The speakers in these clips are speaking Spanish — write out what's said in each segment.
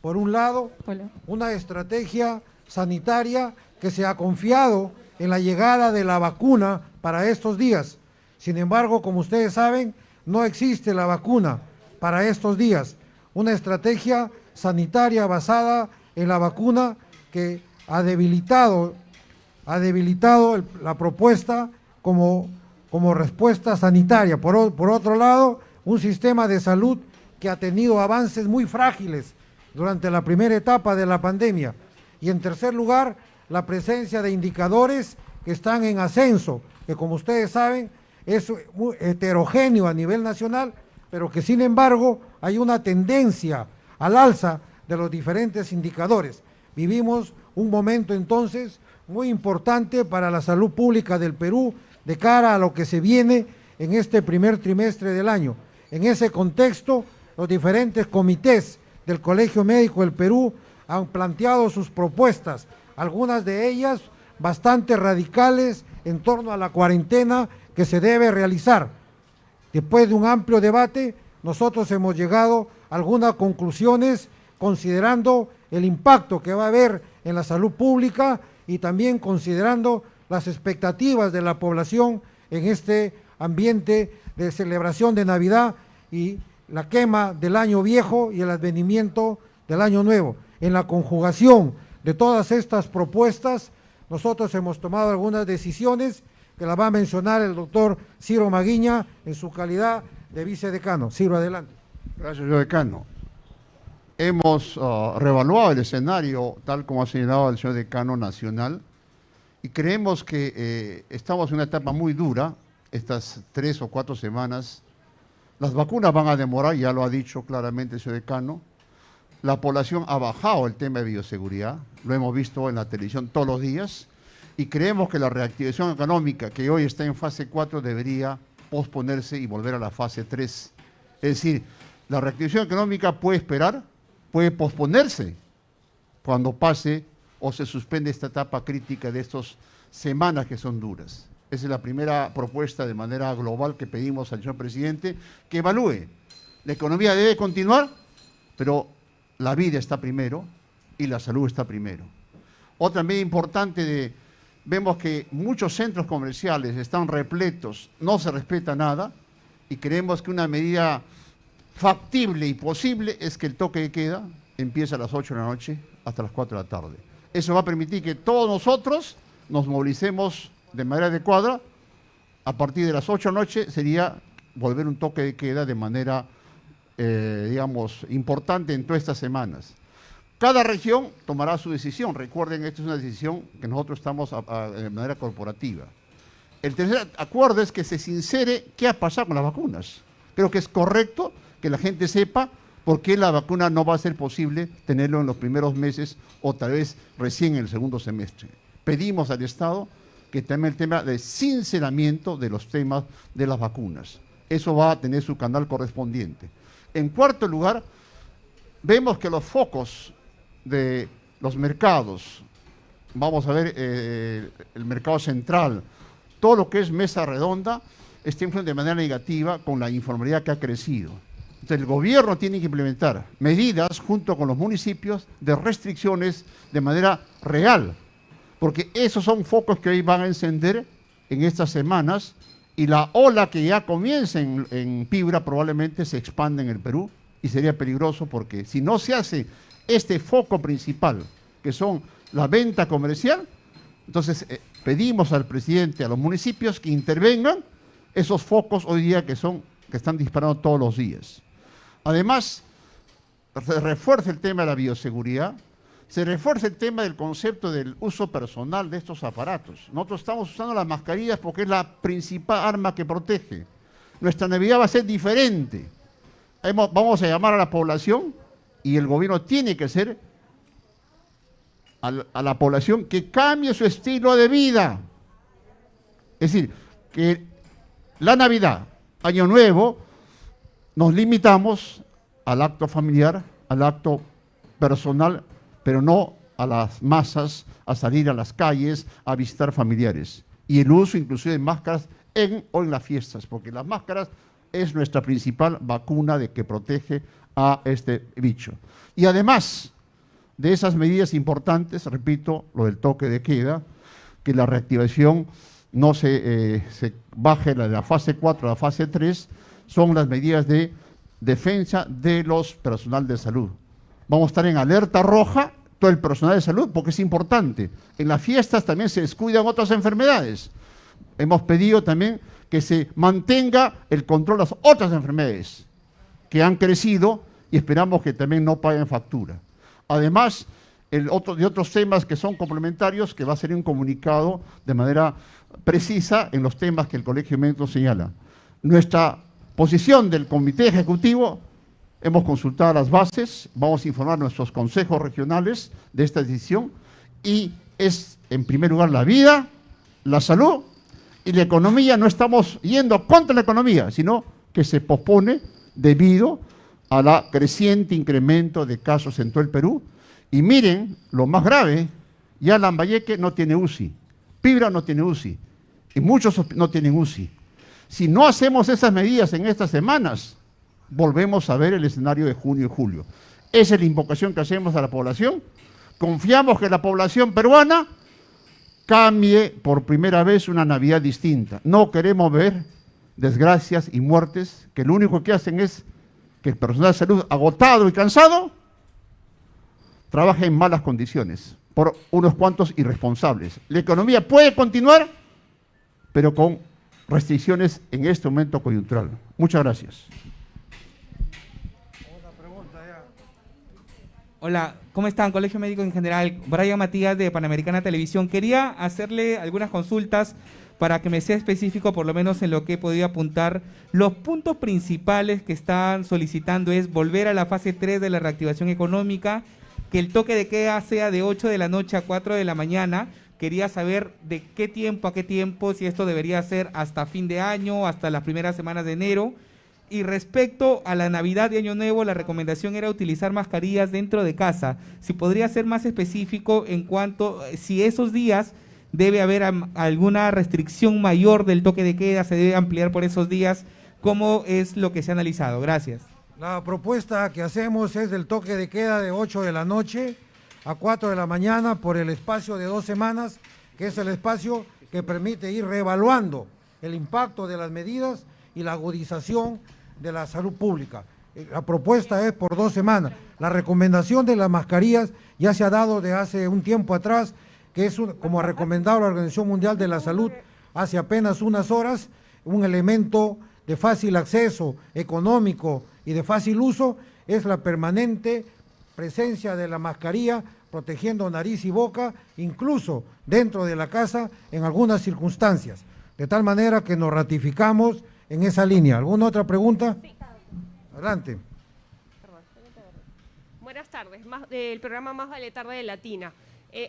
Por un lado, una estrategia sanitaria que se ha confiado en la llegada de la vacuna para estos días. Sin embargo, como ustedes saben, no existe la vacuna para estos días. Una estrategia sanitaria basada en la vacuna que ha debilitado la propuesta como respuesta sanitaria. Por otro lado, un sistema de salud que ha tenido avances muy frágiles durante la primera etapa de la pandemia. Y en tercer lugar, la presencia de indicadores que están en ascenso, que como ustedes saben es muy heterogéneo a nivel nacional, pero que sin embargo hay una tendencia al alza de los diferentes indicadores. Vivimos un momento entonces muy importante para la salud pública del Perú de cara a lo que se viene en este primer trimestre del año. En ese contexto, los diferentes comités del Colegio Médico del Perú han planteado sus propuestas, algunas de ellas bastante radicales en torno a la cuarentena que se debe realizar. Después de un amplio debate, nosotros hemos llegado a algunas conclusiones considerando el impacto que va a haber en la salud pública y también considerando las expectativas de la población en este ambiente de celebración de Navidad y la quema del año viejo y el advenimiento del año nuevo. En la conjugación de todas estas propuestas, nosotros hemos tomado algunas decisiones que las va a mencionar el doctor Ciro Maguiña en su calidad de vicedecano. Ciro, adelante. Gracias, señor decano. Hemos reevaluado el escenario, tal como ha señalado el señor decano nacional, y creemos que estamos en una etapa muy dura, estas 3 o 4 semanas. Las vacunas van a demorar, ya lo ha dicho claramente el señor decano. La población ha bajado el tema de bioseguridad, lo hemos visto en la televisión todos los días, y creemos que la reactivación económica, que hoy está en fase 4, debería posponerse y volver a la fase 3. Es decir, la reactivación económica puede esperar, puede posponerse cuando pase o se suspende esta etapa crítica de estas semanas que son duras. Esa es la primera propuesta de manera global que pedimos al señor presidente, que evalúe. La economía debe continuar, pero la vida está primero y la salud está primero. Otra medida importante, vemos que muchos centros comerciales están repletos, no se respeta nada, y creemos que una medida factible y posible es que el toque de queda empiece a las 8 de la noche hasta las 4 de la tarde. Eso va a permitir que todos nosotros nos movilicemos de manera adecuada. A partir de las 8 de la noche sería volver un toque de queda de manera, digamos, importante en todas estas semanas. Cada región tomará su decisión. Recuerden, esta es una decisión que nosotros estamos de manera corporativa. El tercer acuerdo es que se sincere qué ha pasado con las vacunas. Creo que es correcto que la gente sepa por qué la vacuna no va a ser posible tenerlo en los primeros meses o tal vez recién en el segundo semestre. Pedimos al Estado que también el tema de sinceramiento de los temas de las vacunas. Eso va a tener su canal correspondiente. En cuarto lugar, vemos que los focos de los mercados, vamos a ver el mercado central, todo lo que es mesa redonda, está influyendo de manera negativa con la informalidad que ha crecido. Entonces, el gobierno tiene que implementar medidas junto con los municipios de restricciones de manera real, porque esos son focos que hoy van a encender en estas semanas y la ola que ya comienza en Piura probablemente se expande en el Perú y sería peligroso porque si no se hace este foco principal, que son la venta comercial, entonces pedimos al presidente, a los municipios que intervengan esos focos hoy día que están disparando todos los días. Además, se refuerza el tema de la bioseguridad, se refuerza el tema del concepto del uso personal de estos aparatos. Nosotros estamos usando las mascarillas porque es la principal arma que protege. Nuestra Navidad va a ser diferente. Vamos a llamar a la población y el gobierno tiene que hacer a la población que cambie su estilo de vida. Es decir, que la Navidad, Año Nuevo, nos limitamos al acto familiar, al acto personal, pero no a las masas, a salir a las calles, a visitar familiares. Y el uso inclusive de máscaras o en las fiestas, porque las máscaras es nuestra principal vacuna de que protege a este bicho. Y además, de esas medidas importantes, repito, lo del toque de queda, que la reactivación no se baje de la fase 4 a la fase 3, son las medidas de defensa de los personal de salud. Vamos a estar en alerta roja todo el personal de salud porque es importante. En las fiestas también se descuidan otras enfermedades. Hemos pedido también que se mantenga el control de las otras enfermedades que han crecido y esperamos que también no paguen factura. Además, de otros temas que son complementarios, que va a ser un comunicado de manera precisa en los temas que el Colegio Médico señala. Nuestra posición del Comité Ejecutivo, hemos consultado las bases, vamos a informar a nuestros consejos regionales de esta decisión y es, en primer lugar, la vida, la salud y la economía. No estamos yendo contra la economía, sino que se pospone debido a la creciente incremento de casos en todo el Perú. Y miren, lo más grave, ya Lambayeque no tiene UCI, Piura no tiene UCI, y muchos no tienen UCI. Si no hacemos esas medidas en estas semanas, volvemos a ver el escenario de junio y julio. Esa es la invocación que hacemos a la población. Confiamos que la población peruana cambie por primera vez una Navidad distinta. No queremos ver desgracias y muertes que lo único que hacen es que el personal de salud agotado y cansado trabaje en malas condiciones por unos cuantos irresponsables. La economía puede continuar, pero con restricciones en este momento coyuntural. Muchas gracias. Hola, ¿cómo están? Colegio Médico en General, Brian Matías de Panamericana Televisión. Quería hacerle algunas consultas para que me sea específico, por lo menos en lo que he podido apuntar. Los puntos principales que están solicitando es volver a la fase 3 de la reactivación económica, que el toque de queda sea de 8 de la noche a 4 de la mañana. Quería saber de qué tiempo a qué tiempo, si esto debería ser hasta fin de año, hasta las primeras semanas de enero. Y respecto a la Navidad y Año Nuevo, la recomendación era utilizar mascarillas dentro de casa. Si podría ser más específico en cuanto si esos días debe haber alguna restricción mayor del toque de queda, se debe ampliar por esos días, ¿cómo es lo que se ha analizado? Gracias. La propuesta que hacemos es del toque de queda de 8 de la noche a 4 de la mañana por el espacio de 2 semanas, que es el espacio que permite ir reevaluando el impacto de las medidas y la agudización de la salud pública. La propuesta es por 2 semanas. La recomendación de las mascarillas ya se ha dado de hace un tiempo atrás, que es, como ha recomendado la Organización Mundial de la Salud hace apenas unas horas, un elemento de fácil acceso económico y de fácil uso, es la permanente presencia de la mascarilla protegiendo nariz y boca, incluso dentro de la casa en algunas circunstancias. De tal manera que nos ratificamos en esa línea. ¿Alguna otra pregunta? Sí. Adelante. Buenas tardes, del programa Más Vale Tarde de Latina.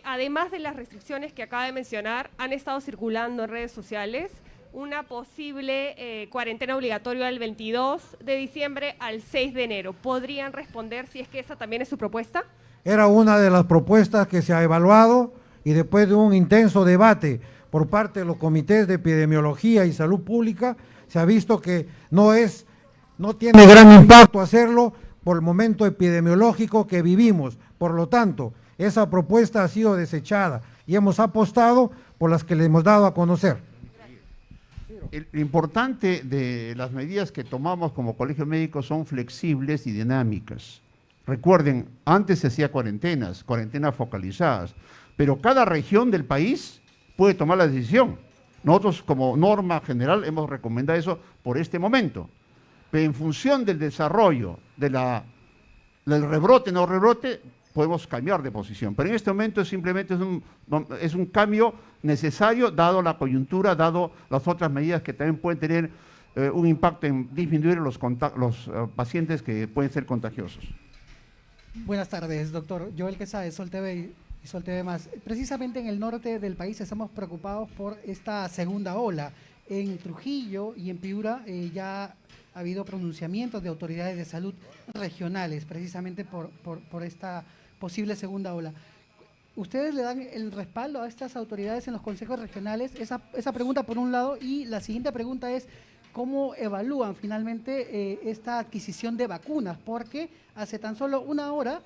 Además de las restricciones que acaba de mencionar, han estado circulando en redes sociales una posible cuarentena obligatoria del 22 de diciembre al 6 de enero. ¿Podrían responder si es que esa también es su propuesta? Era una de las propuestas que se ha evaluado y después de un intenso debate por parte de los comités de epidemiología y salud pública, se ha visto que no tiene gran impacto hacerlo por el momento epidemiológico que vivimos. Por lo tanto, esa propuesta ha sido desechada y hemos apostado por las que le hemos dado a conocer. Lo importante de las medidas que tomamos como Colegio Médico son flexibles y dinámicas. Recuerden, antes se hacía cuarentenas focalizadas, pero cada región del país puede tomar la decisión. Nosotros, como norma general, hemos recomendado eso por este momento. Pero en función del desarrollo del rebrote, no rebrote, podemos cambiar de posición. Pero en este momento simplemente es un cambio necesario, dado la coyuntura, dado las otras medidas que también pueden tener un impacto en disminuir los pacientes que pueden ser contagiosos. Buenas tardes, doctor. Joel Quesada de Sol TV y Sol TV+. Precisamente en el norte del país estamos preocupados por esta segunda ola. En Trujillo y en Piura ya ha habido pronunciamientos de autoridades de salud regionales, precisamente por esta posible segunda ola. ¿Ustedes le dan el respaldo a estas autoridades en los consejos regionales? Esa pregunta por un lado, y la siguiente pregunta es, ¿cómo evalúan finalmente esta adquisición de vacunas? Porque hace tan solo una hora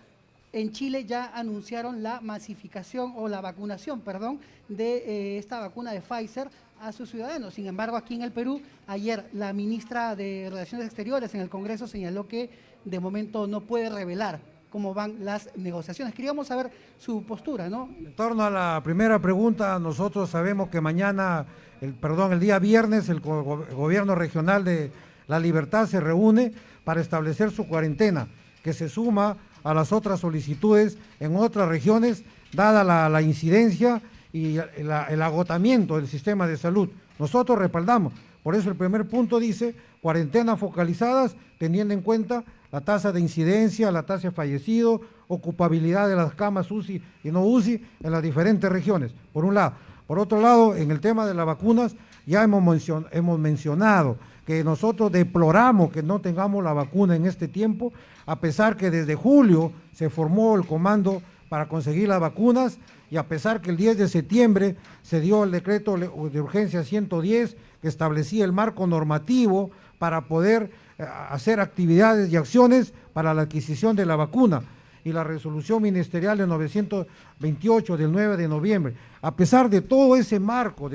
en Chile ya anunciaron la masificación o la vacunación, perdón, de esta vacuna de Pfizer a sus ciudadanos. Sin embargo, aquí en el Perú, ayer la ministra de Relaciones Exteriores en el Congreso señaló que de momento no puede revelar cómo van las negociaciones. Queríamos saber su postura, ¿no? En torno a la primera pregunta, nosotros sabemos que mañana, el día viernes, el gobierno regional de La Libertad se reúne para establecer su cuarentena, que se suma a las otras solicitudes en otras regiones, dada la incidencia y el agotamiento del sistema de salud. Nosotros respaldamos, por eso el primer punto dice cuarentenas focalizadas, teniendo en cuenta la tasa de incidencia, la tasa de fallecidos, ocupabilidad de las camas UCI y no UCI en las diferentes regiones, por un lado. Por otro lado, en el tema de las vacunas, ya hemos mencionado que nosotros deploramos que no tengamos la vacuna en este tiempo, a pesar que desde julio se formó el comando para conseguir las vacunas y a pesar que el 10 de septiembre se dio el decreto de urgencia 110 que establecía el marco normativo para poder hacer actividades y acciones para la adquisición de la vacuna y la resolución ministerial de 928 del 9 de noviembre. A pesar de todo ese marco,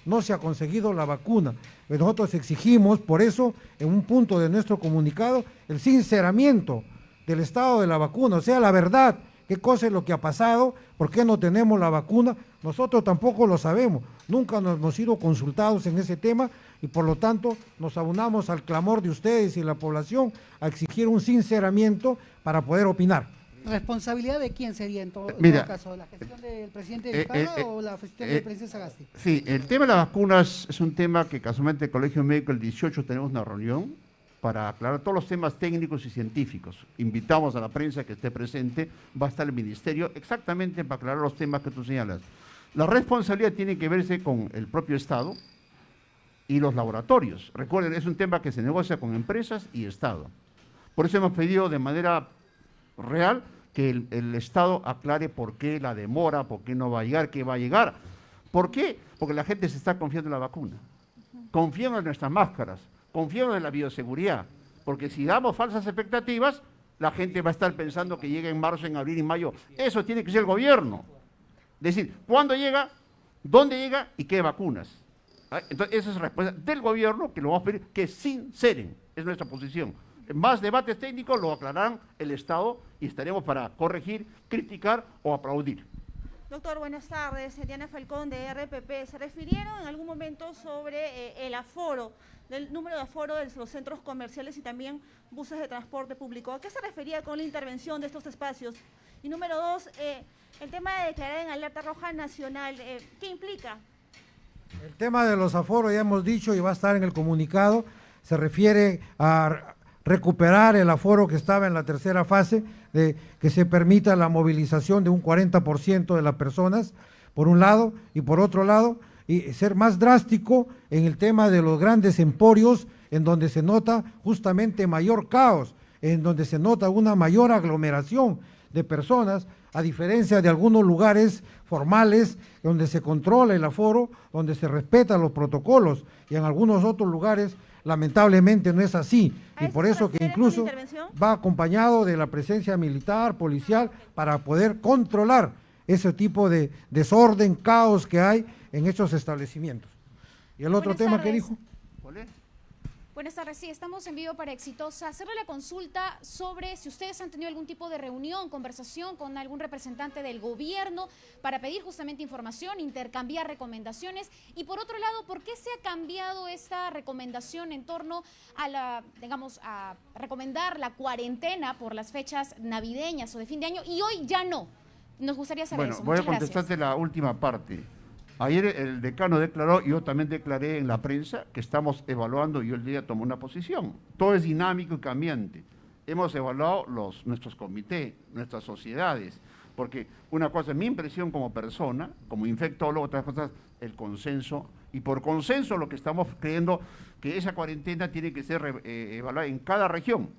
no se ha conseguido la vacuna. Nosotros exigimos, por eso, en un punto de nuestro comunicado, el sinceramiento del estado de la vacuna, o sea, la verdad, qué cosa es lo que ha pasado, por qué no tenemos la vacuna, nosotros tampoco lo sabemos, nunca nos hemos sido consultados en ese tema y por lo tanto nos abonamos al clamor de ustedes y la población a exigir un sinceramiento para poder opinar. ¿Responsabilidad de quién sería en todo caso? ¿La gestión del presidente Vizcarra o la gestión del presidente Sagasti? Sí, el tema de las vacunas es un tema que casualmente el Colegio Médico el 18 tenemos una reunión para aclarar todos los temas técnicos y científicos. Invitamos a la prensa que esté presente, va a estar el ministerio exactamente para aclarar los temas que tú señalas. La responsabilidad tiene que verse con el propio Estado y los laboratorios. Recuerden, es un tema que se negocia con empresas y Estado. Por eso hemos pedido de manera real que el Estado aclare por qué la demora, por qué no va a llegar, qué va a llegar. ¿Por qué? Porque la gente se está confiando en la vacuna. Confiamos en nuestras máscaras, confiamos en la bioseguridad, porque si damos falsas expectativas, la gente va a estar pensando que llega en marzo, en abril y mayo. Eso tiene que ser el gobierno. Es decir, ¿cuándo llega? ¿Dónde llega? ¿Y qué vacunas? Entonces, esa es la respuesta del gobierno, que lo vamos a pedir que sinceren, es nuestra posición. Más debates técnicos lo aclararán el Estado y estaremos para corregir, criticar o aplaudir. Doctor, buenas tardes. Diana Falcón de RPP. Se refirieron en algún momento sobre el aforo, del número de aforo de los centros comerciales y también buses de transporte público. ¿A qué se refería con la intervención de estos espacios? Y número dos, el tema de declarar en alerta roja nacional, ¿qué implica? El tema de los aforos ya hemos dicho y va a estar en el comunicado, se refiere a recuperar el aforo que estaba en la tercera fase, de que se permita la movilización de un 40% de las personas, por un lado, y por otro lado, y ser más drástico en el tema de los grandes emporios, en donde se nota justamente mayor caos, en donde se nota una mayor aglomeración de personas, a diferencia de algunos lugares formales, donde se controla el aforo, donde se respetan los protocolos, y en algunos otros lugares lamentablemente no es así, y por eso que incluso va acompañado de la presencia militar, policial, para poder controlar ese tipo de desorden, caos que hay en estos establecimientos. ¿Y el otro tema que dijo? ¿Cuál es? Buenas tardes, sí, estamos en vivo para Exitosa. Hacerle la consulta sobre si ustedes han tenido algún tipo de reunión, conversación con algún representante del gobierno para pedir justamente información, intercambiar recomendaciones. Y por otro lado, ¿por qué se ha cambiado esta recomendación en torno a a recomendar la cuarentena por las fechas navideñas o de fin de año y hoy ya no? Nos gustaría saber eso. Voy a Muchas contestarte gracias. la última parte. Ayer el decano declaró, yo también declaré en la prensa, que estamos evaluando y hoy el día tomó una posición. Todo es dinámico y cambiante. Hemos evaluado nuestros comités, nuestras sociedades, porque una cosa es mi impresión como persona, como infectólogo, otras cosas el consenso, y por consenso lo que estamos creyendo que esa cuarentena tiene que ser evaluada en cada región.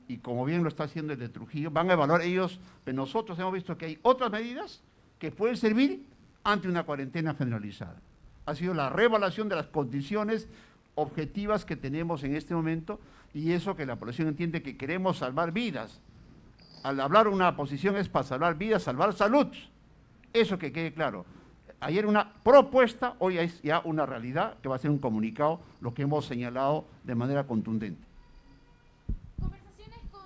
Y como bien lo está haciendo el de Trujillo, van a evaluar ellos, pero nosotros hemos visto que hay otras medidas que pueden servir ante una cuarentena generalizada. Ha sido la reevaluación de las condiciones objetivas que tenemos en este momento y eso que la población entiende que queremos salvar vidas. al hablar una posición es para salvar vidas, salvar salud. Eso que quede claro. Ayer una propuesta, hoy es ya una realidad que va a ser un comunicado, lo que hemos señalado de manera contundente. ¿Conversaciones con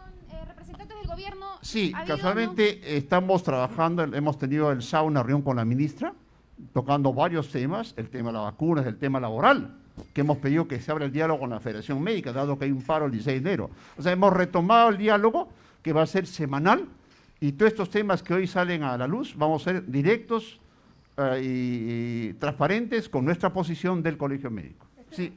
representantes del gobierno? Sí, ¿Ha habido, casualmente no? estamos trabajando, hemos tenido el sábado una reunión con la ministra, tocando varios temas, el tema de las vacunas, el tema laboral, que hemos pedido que se abra el diálogo con la Federación Médica, dado que hay un paro el 16 de enero. O sea, hemos retomado el diálogo, que va a ser semanal, y todos estos temas que hoy salen a la luz, vamos a ser directos y transparentes con nuestra posición del Colegio Médico. Sí.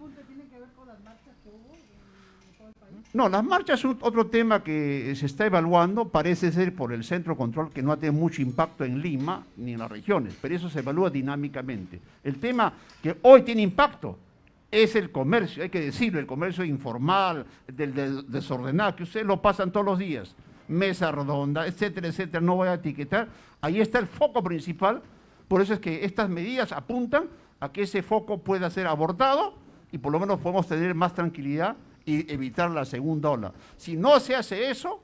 No, las marchas es otro tema que se está evaluando, parece ser por el centro de control que no ha tenido mucho impacto en Lima ni en las regiones, pero eso se evalúa dinámicamente. El tema que hoy tiene impacto es el comercio, hay que decirlo, el comercio informal, del desordenado, que ustedes lo pasan todos los días, mesa redonda, etcétera, etcétera, no voy a etiquetar, ahí está el foco principal, por eso es que estas medidas apuntan a que ese foco pueda ser abordado y por lo menos podemos tener más tranquilidad y evitar la segunda ola. Si no se hace eso,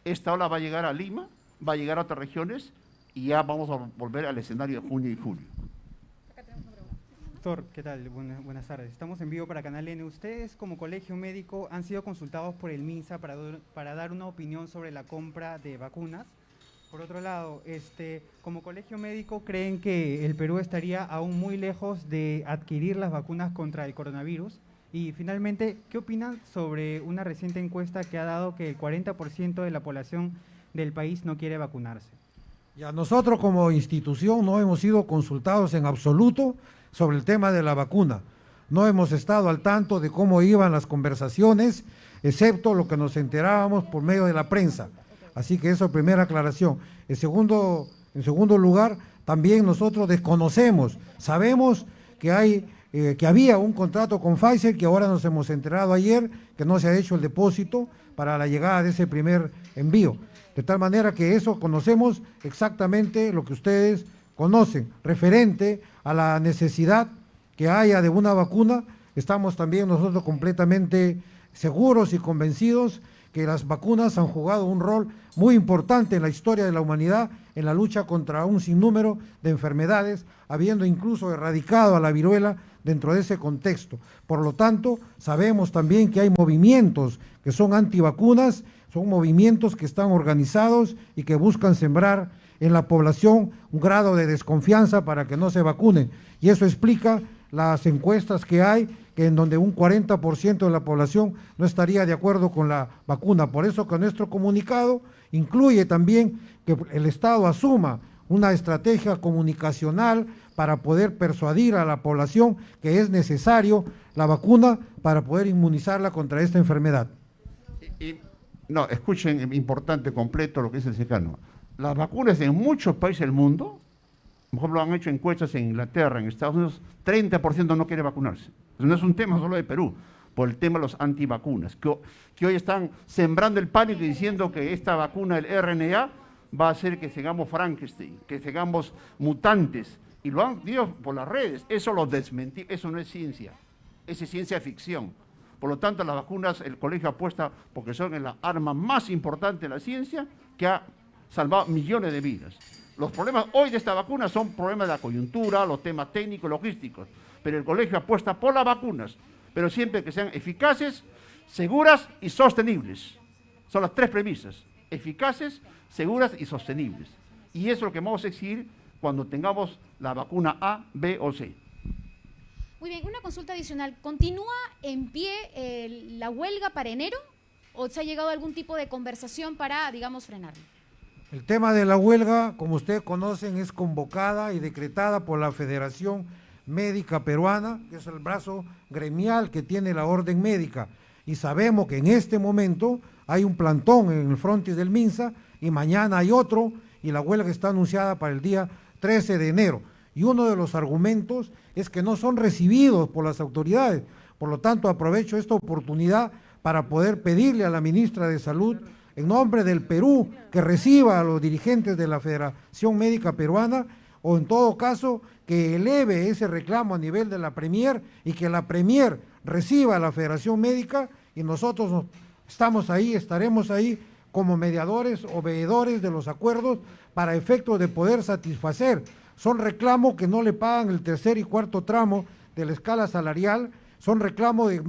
esta ola va a llegar a Lima, va a llegar a otras regiones y ya vamos a volver al escenario de junio y julio. Doctor, ¿qué tal? Buenas tardes. Estamos en vivo para Canal N. Ustedes, como colegio médico, han sido consultados por el MINSA para dar una opinión sobre la compra de vacunas. Por otro lado, como colegio médico, ¿creen que el Perú estaría aún muy lejos de adquirir las vacunas contra el coronavirus? Y finalmente, ¿qué opinan sobre una reciente encuesta que ha dado que el 40% de la población del país no quiere vacunarse? Ya nosotros como institución no hemos sido consultados en absoluto sobre el tema de la vacuna. No hemos estado al tanto de cómo iban las conversaciones, excepto lo que nos enterábamos por medio de la prensa. Así que eso, primera aclaración. En segundo lugar, también nosotros desconocemos, sabemos que que había un contrato con Pfizer, que ahora nos hemos enterado ayer, que no se ha hecho el depósito para la llegada de ese primer envío. De tal manera que eso conocemos exactamente lo que ustedes conocen, referente a la necesidad que haya de una vacuna. Estamos también nosotros completamente seguros y convencidos que las vacunas han jugado un rol muy importante en la historia de la humanidad en la lucha contra un sinnúmero de enfermedades, habiendo incluso erradicado a la viruela dentro de ese contexto. Por lo tanto, sabemos también que hay movimientos que son antivacunas, son movimientos que están organizados y que buscan sembrar en la población un grado de desconfianza para que no se vacunen. Y eso explica las encuestas que hay, que en donde un 40% de la población no estaría de acuerdo con la vacuna. Por eso que nuestro comunicado incluye también que el Estado asuma una estrategia comunicacional para poder persuadir a la población que es necesario la vacuna para poder inmunizarla contra esta enfermedad. No, escuchen, importante, completo lo que dice el secano. Las vacunas en muchos países del mundo, por ejemplo, han hecho encuestas en Inglaterra, en Estados Unidos, 30% no quiere vacunarse. No es un tema solo de Perú, por el tema de los antivacunas, que hoy están sembrando el pánico y diciendo que esta vacuna, el RNA, va a hacer que seamos Frankenstein, que seamos mutantes. Y lo han dicho por las redes, eso lo desmentí, eso no es ciencia, eso es ciencia ficción. Por lo tanto, las vacunas, el colegio apuesta porque son la arma más importante de la ciencia que ha salvado millones de vidas. Los problemas hoy de esta vacuna son problemas de la coyuntura, los temas técnicos, logísticos, pero el colegio apuesta por las vacunas, pero siempre que sean eficaces, seguras y sostenibles. Son las tres premisas, eficaces, seguras y sostenibles. Y eso es lo que vamos a exigir cuando tengamos la vacuna A, B o C. Muy bien, una consulta adicional. ¿Continúa en pie la huelga para enero o se ha llegado a algún tipo de conversación para, digamos, frenarlo? El tema de la huelga, como ustedes conocen, es convocada y decretada por la Federación Médica Peruana, que es el brazo gremial que tiene la orden médica. Y sabemos que en este momento hay un plantón en el frontis del MINSA y mañana hay otro, y la huelga está anunciada para el día 13 de enero. Y uno de los argumentos es que no son recibidos por las autoridades. Por lo tanto, aprovecho esta oportunidad para poder pedirle a la ministra de Salud, en nombre del Perú, que reciba a los dirigentes de la Federación Médica Peruana, o en todo caso, que eleve ese reclamo a nivel de la Premier y que la Premier reciba a la Federación Médica, y nosotros estamos ahí, estaremos ahí como mediadores o veedores de los acuerdos para efecto de poder satisfacer. Son reclamos que no le pagan el tercer y cuarto tramo de la escala salarial, son reclamos de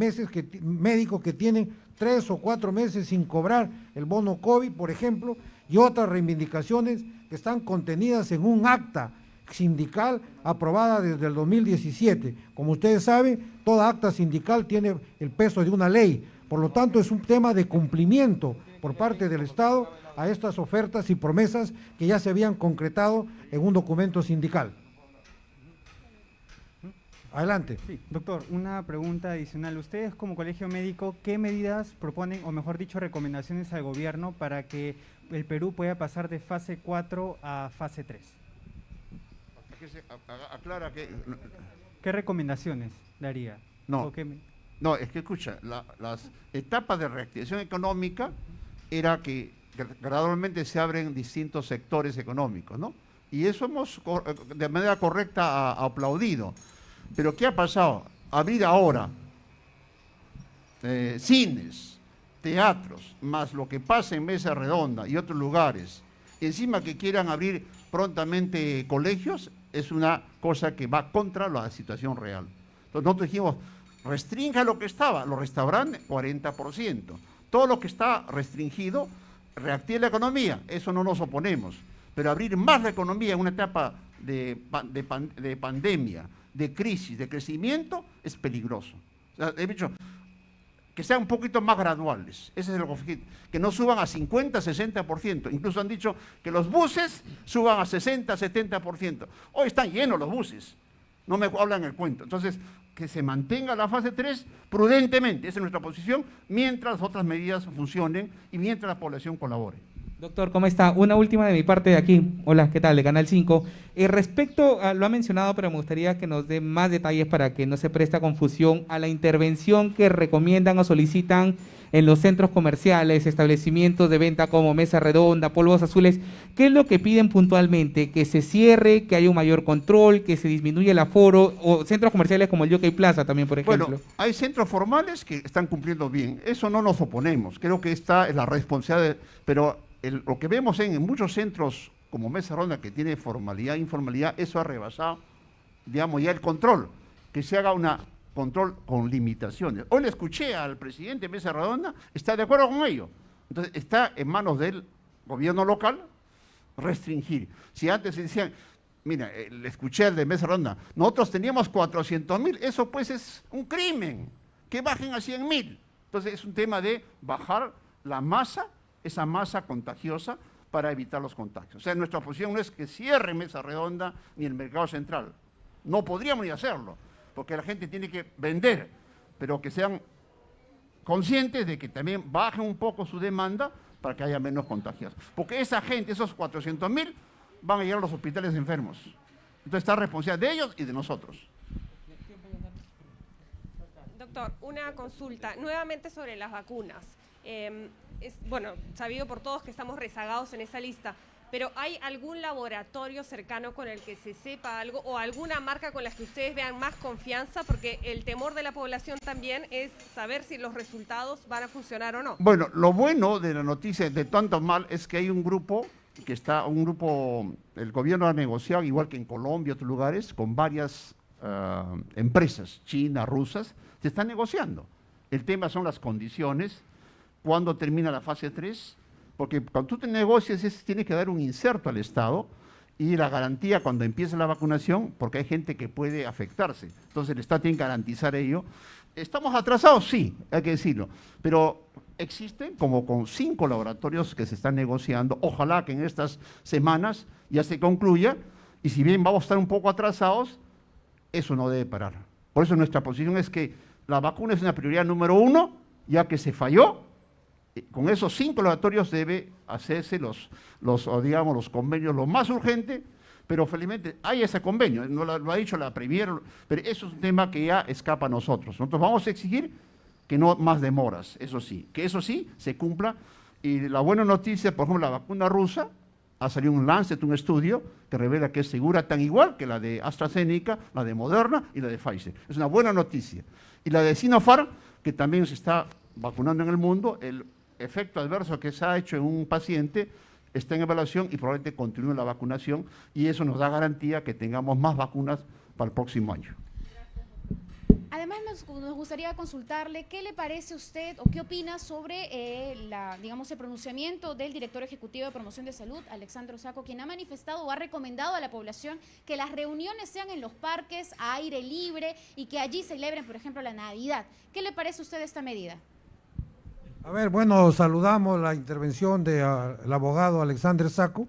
médicos que tienen 3 o 4 meses sin cobrar el bono COVID, por ejemplo, y otras reivindicaciones que están contenidas en un acta sindical aprobada desde el 2017. Como ustedes saben, toda acta sindical tiene el peso de una ley, por lo tanto es un tema de cumplimiento por parte del Estado a estas ofertas y promesas que ya se habían concretado en un documento sindical. Adelante. Sí, doctor, una pregunta adicional. Ustedes como colegio médico, ¿qué medidas proponen, o mejor dicho, recomendaciones al gobierno para que el Perú pueda pasar de fase 4 a fase 3? Aclara que... ¿Qué recomendaciones daría? No, no, es que escucha, las etapas de reactivación económica era que gradualmente se abren distintos sectores económicos, ¿no? Y eso hemos de manera correcta aplaudido. Pero ¿qué ha pasado? Abrir ahora cines, teatros, más lo que pasa en Mesa Redonda y otros lugares, encima que quieran abrir prontamente colegios, es una cosa que va contra la situación real. Entonces nosotros dijimos, restrinja lo que estaba, los restaurantes 40%, todo lo que está restringido, reactive la economía, eso no nos oponemos, pero abrir más la economía en una etapa de pandemia, de crisis, de crecimiento, es peligroso. O sea, he dicho que sean un poquito más graduales, ese es el objetivo, que no suban a 50, 60%, incluso han dicho que los buses suban a 60, 70%. Hoy están llenos los buses, no me hablan el cuento. Entonces, que se mantenga la fase 3 prudentemente, esa es nuestra posición, mientras otras medidas funcionen y mientras la población colabore. Doctor, ¿cómo está? Una última de mi parte de aquí. Hola, ¿qué tal? De Canal 5. Respecto, lo ha mencionado, pero me gustaría que nos dé más detalles para que no se preste confusión a la intervención que recomiendan o solicitan en los centros comerciales, establecimientos de venta como Mesa Redonda, Polvos Azules. ¿Qué es lo que piden puntualmente? ¿Que se cierre, que haya un mayor control, que se disminuya el aforo? O centros comerciales como el Jockey Plaza también, por ejemplo. Bueno, hay centros formales que están cumpliendo bien. Eso no nos oponemos. Creo que esta es la responsabilidad, pero lo que vemos en muchos centros como Mesa Redonda, que tiene formalidad e informalidad, eso ha rebasado, digamos, ya el control, que se haga un control con limitaciones. Hoy le escuché al presidente de Mesa Redonda, está de acuerdo con ello. Entonces, está en manos del gobierno local restringir. Si antes se decían, mira, le escuché al de Mesa Redonda, nosotros teníamos 400.000, eso pues es un crimen, que bajen a 100.000. Entonces, es un tema de bajar la masa, esa masa contagiosa, para evitar los contagios. O sea, nuestra posición no es que cierre Mesa Redonda ni el mercado central. No podríamos ni hacerlo, porque la gente tiene que vender, pero que sean conscientes de que también bajen un poco su demanda para que haya menos contagios. Porque esa gente, esos 400.000, van a llegar a los hospitales enfermos. Entonces está responsabilidad de ellos y de nosotros. Doctor, una consulta nuevamente sobre las vacunas. Es, bueno, sabido por todos que estamos rezagados en esa lista, pero ¿hay algún laboratorio cercano con el que se sepa algo o alguna marca con la que ustedes vean más confianza? Porque el temor de la población también es saber si los resultados van a funcionar o no. Bueno, lo bueno de la noticia, de tanto mal, es que hay un grupo el gobierno ha negociado, igual que en Colombia y otros lugares, con varias empresas chinas, rusas, se están negociando. El tema son las condiciones, cuándo termina la fase 3, porque cuando tú te negocias tienes que dar un inserto al Estado y la garantía cuando empiece la vacunación, porque hay gente que puede afectarse. Entonces el Estado tiene que garantizar ello. ¿Estamos atrasados? Sí, hay que decirlo, pero existen como con 5 laboratorios que se están negociando. Ojalá que en estas semanas ya se concluya, y si bien vamos a estar un poco atrasados, eso no debe parar. Por eso nuestra posición es que la vacuna es una prioridad número 1, ya que se falló. Con esos 5 laboratorios debe hacerse los convenios lo más urgente, pero felizmente hay ese convenio, no lo ha dicho la Premier, pero eso es un tema que ya escapa a nosotros. Nosotros vamos a exigir que no más demoras, eso sí, que eso sí se cumpla. Y la buena noticia, por ejemplo, la vacuna rusa, ha salido un Lancet, un estudio que revela que es segura tan igual que la de AstraZeneca, la de Moderna y la de Pfizer. Es una buena noticia. Y la de Sinopharm, que también se está vacunando en el mundo, efecto adverso que se ha hecho en un paciente está en evaluación y probablemente continúe la vacunación, y eso nos da garantía que tengamos más vacunas para el próximo año. Además, nos gustaría consultarle qué le parece a usted o qué opina sobre digamos, el pronunciamiento del director ejecutivo de Promoción de Salud, Alexandro Sacco, quien ha manifestado o ha recomendado a la población que las reuniones sean en los parques a aire libre y que allí celebren, por ejemplo, la Navidad. ¿Qué le parece a usted esta medida? A ver, bueno, saludamos la intervención del abogado Alexander Sacco.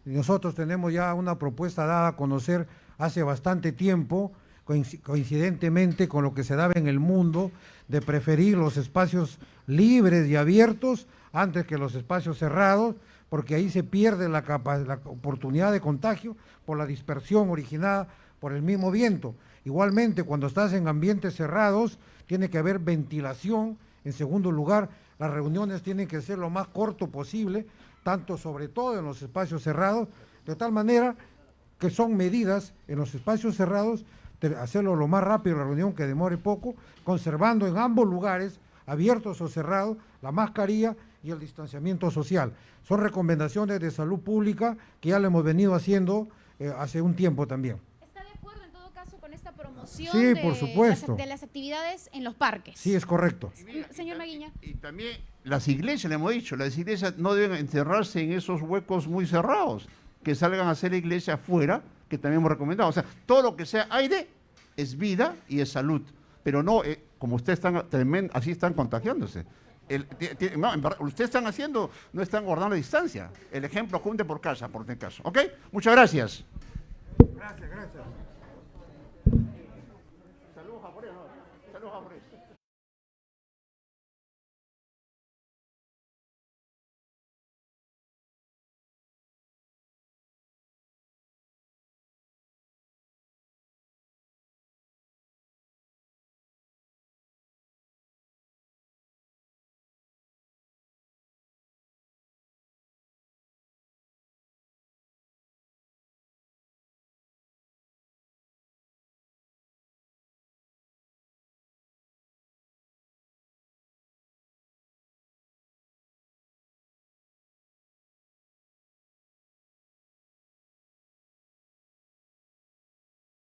Nosotros tenemos ya una propuesta dada a conocer hace bastante tiempo, coincidentemente con lo que se daba en el mundo, de preferir los espacios libres y abiertos antes que los espacios cerrados, porque ahí se pierde la oportunidad de contagio por la dispersión originada por el mismo viento. Igualmente, cuando estás en ambientes cerrados, tiene que haber ventilación. En segundo lugar, las reuniones tienen que ser lo más corto posible, tanto sobre todo en los espacios cerrados, de tal manera que son medidas en los espacios cerrados, de hacerlo lo más rápido la reunión, que demore poco, conservando en ambos lugares, abiertos o cerrados, la mascarilla y el distanciamiento social. Son recomendaciones de salud pública que ya lo hemos venido haciendo hace un tiempo también. ¿Está de acuerdo en todo caso con esta promoción Sí, por supuesto. de las actividades en los parques? Sí, es correcto. Señor Maguiña. Y también las iglesias, le hemos dicho, las iglesias no deben encerrarse en esos huecos muy cerrados, que salgan a hacer iglesia afuera, que también hemos recomendado. O sea, todo lo que sea aire es vida y es salud, pero no, como ustedes están, así están contagiándose. No, en verdad, ustedes están haciendo, no están guardando la distancia. El ejemplo cunde por casa, por este caso. ¿Ok? Muchas gracias. Gracias. Saludos a Corea, no. Saludos a Corea.